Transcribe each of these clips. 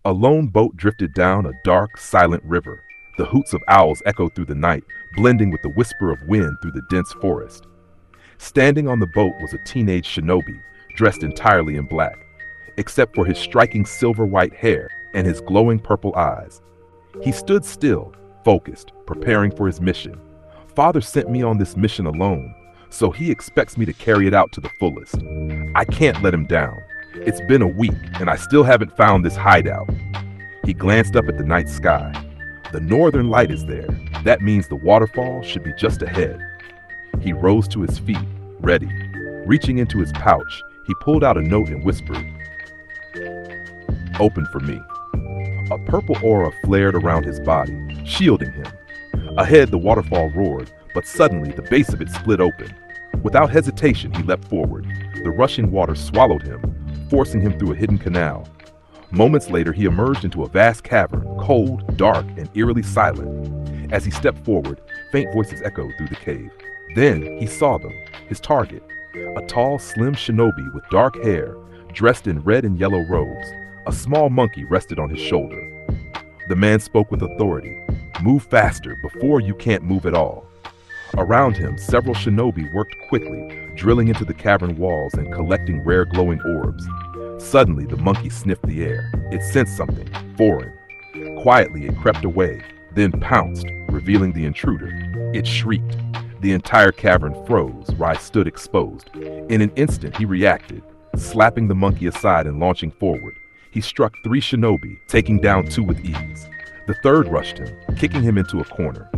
A lone boat drifted down a dark, silent river. The hoots of owls echoed through the night, blending with the whisper of wind through the dense forest. Standing on the boat was a teenage shinobi, dressed entirely in black, except for his striking silver-white hair and his glowing purple eyes. He stood still, focused, preparing for his mission. Father sent me on this mission alone, so he expects me to carry it out to the fullest. I can't let him down. It's been a week, and I still haven't found this hideout. He glanced up at the night sky. The northern light is there. That means the waterfall should be just ahead. He rose to his feet, ready. Reaching into his pouch, he pulled out a note and whispered, "Open for me." A purple aura flared around his body, shielding him. Ahead, the waterfall roared, but suddenly the base of it split open. Without hesitation, he leapt forward. The rushing water swallowed him, forcing him through a hidden canal. Moments later, he emerged into a vast cavern, cold, dark, and eerily silent. As he stepped forward, faint voices echoed through the cave. Then he saw them, his target, a tall, slim shinobi with dark hair, dressed in red and yellow robes. A small monkey rested on his shoulder. The man spoke with authority. "Move faster, before you can't move at all." Around him, several shinobi worked quickly, drilling into the cavern walls and collecting rare glowing orbs. Suddenly, the monkey sniffed the air. It sensed something foreign. Quietly, it crept away, then pounced, revealing the intruder. It shrieked. The entire cavern froze. Rai stood exposed. In an instant, he reacted, slapping the monkey aside and launching forward. He struck 3 shinobi, taking down 2 with ease. The third rushed him, kicking him into a corner.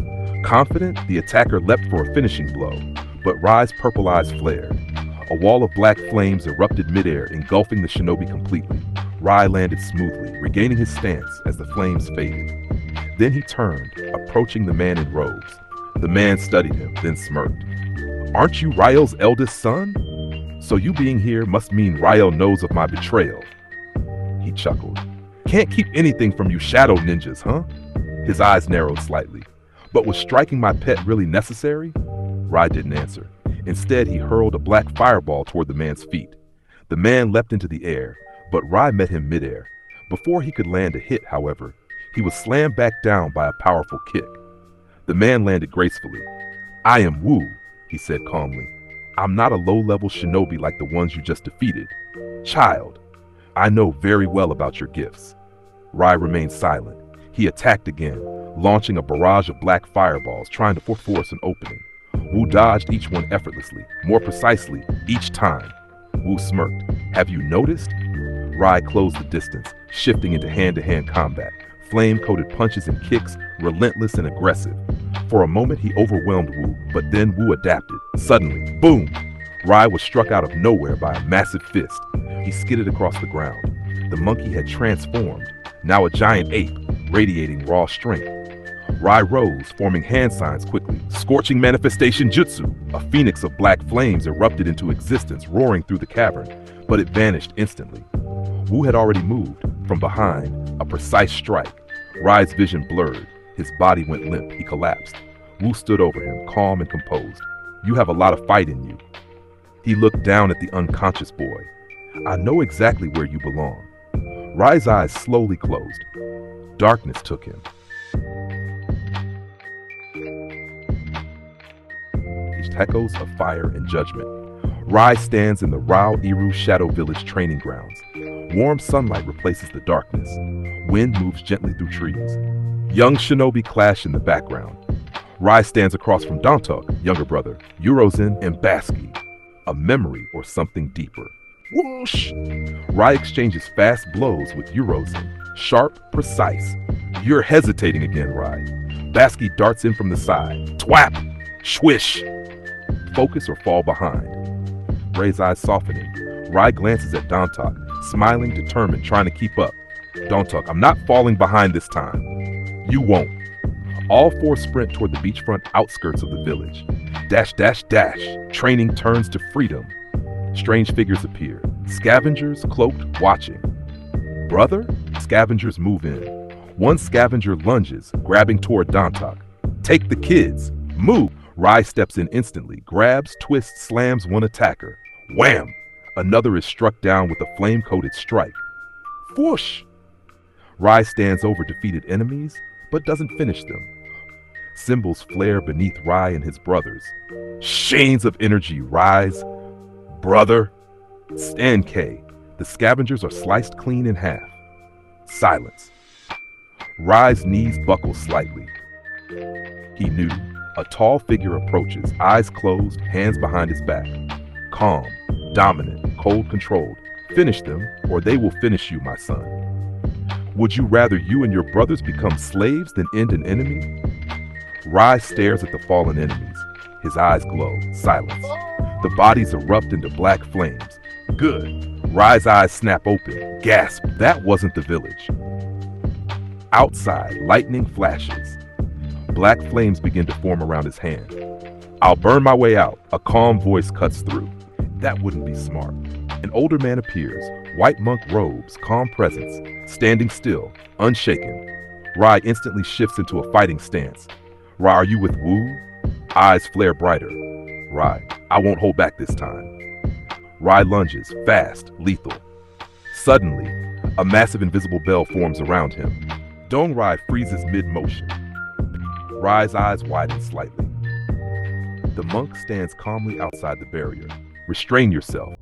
Confident, the attacker leapt for a finishing blow, but Rai's purple eyes flared. A wall of black flames erupted midair, engulfing the shinobi completely. Rai landed smoothly, regaining his stance as the flames faded. Then he turned, approaching the man in robes. The man studied him, then smirked. "Aren't you Rael's eldest son? So you being here must mean Rael knows of my betrayal." He chuckled. "Can't keep anything from you shadow ninjas, huh?" His eyes narrowed slightly. "But was striking my pet really necessary?" Rai didn't answer. Instead, he hurled a black fireball toward the man's feet. The man leapt into the air, but Rai met him midair. Before he could land a hit, however, he was slammed back down by a powerful kick. The man landed gracefully. "I am Wu," he said calmly. "I'm not a low-level shinobi like the ones you just defeated. Child, I know very well about your gifts." Rai remained silent. He attacked again, launching a barrage of black fireballs, trying to force an opening. Wu dodged each one effortlessly, more precisely, each time. Wu smirked. "Have you noticed?" Rai closed the distance, shifting into hand-to-hand combat. Flame-coated punches and kicks, relentless and aggressive. For a moment, he overwhelmed Wu, but then Wu adapted. Suddenly, boom! Rai was struck out of nowhere by a massive fist. He skidded across the ground. The monkey had transformed, now a giant ape, radiating raw strength. Rai rose, forming hand signs quickly. Scorching manifestation jutsu! A phoenix of black flames erupted into existence, roaring through the cavern, but it vanished instantly. Wu had already moved. From behind, a precise strike. Rai's vision blurred. His body went limp. He collapsed. Wu stood over him, calm and composed. "You have a lot of fight in you." He looked down at the unconscious boy. "I know exactly where you belong." Rai's eyes slowly closed. Darkness took him. Echoes of fire and judgment. Rai stands in the Rau-iru Shadow Village training grounds. Warm sunlight replaces the darkness. Wind moves gently through trees. Young shinobi clash in the background. Rai stands across from Dantok, younger brother, Eurozin, and Baski. A memory or something deeper. Whoosh! Rai exchanges fast blows with Eurozin. Sharp, precise. "You're hesitating again, Rai." Baski darts in from the side. Twap! Swish! Focus or fall behind. Rai's eyes softening. Rai glances at Dantok, smiling, determined, trying to keep up. "Dantok, I'm not falling behind this time." "You won't." All 4 sprint toward the beachfront outskirts of the village. Dash, dash, dash. Training turns to freedom. Strange figures appear. Scavengers, cloaked, watching. "Brother?" Scavengers move in. One scavenger lunges, grabbing toward Dantok. "Take the kids! Move!" Rai steps in instantly, grabs, twists, slams one attacker. Wham! Another is struck down with a flame-coated strike. Whoosh! Rai stands over defeated enemies, but doesn't finish them. Symbols flare beneath Rai and his brothers. Chains of energy rise. Brother, stand K. The scavengers are sliced clean in half. Silence. Rai's knees buckle slightly. He knew. A tall figure approaches, eyes closed, hands behind his back. Calm, dominant, cold controlled. Finish them, or they will finish you, my son. Would you rather you and your brothers become slaves than end an enemy? Rai stares at the fallen enemies. His eyes glow. Silence. The bodies erupt into black flames. Good. Rai's eyes snap open. Gasp. That wasn't the village. Outside, lightning flashes. Black flames begin to form around his hand. I'll burn my way out. A calm voice cuts through. That wouldn't be smart. An older man appears. White monk robes, calm presence. Standing still, unshaken. Rai instantly shifts into a fighting stance. Rai, are you with Wu? Eyes flare brighter. Rai, I won't hold back this time. Rai lunges, fast, lethal. Suddenly, a massive invisible bell forms around him. Dong Rai freezes mid-motion. Rai's eyes widen slightly. The monk stands calmly outside the barrier. Restrain yourself.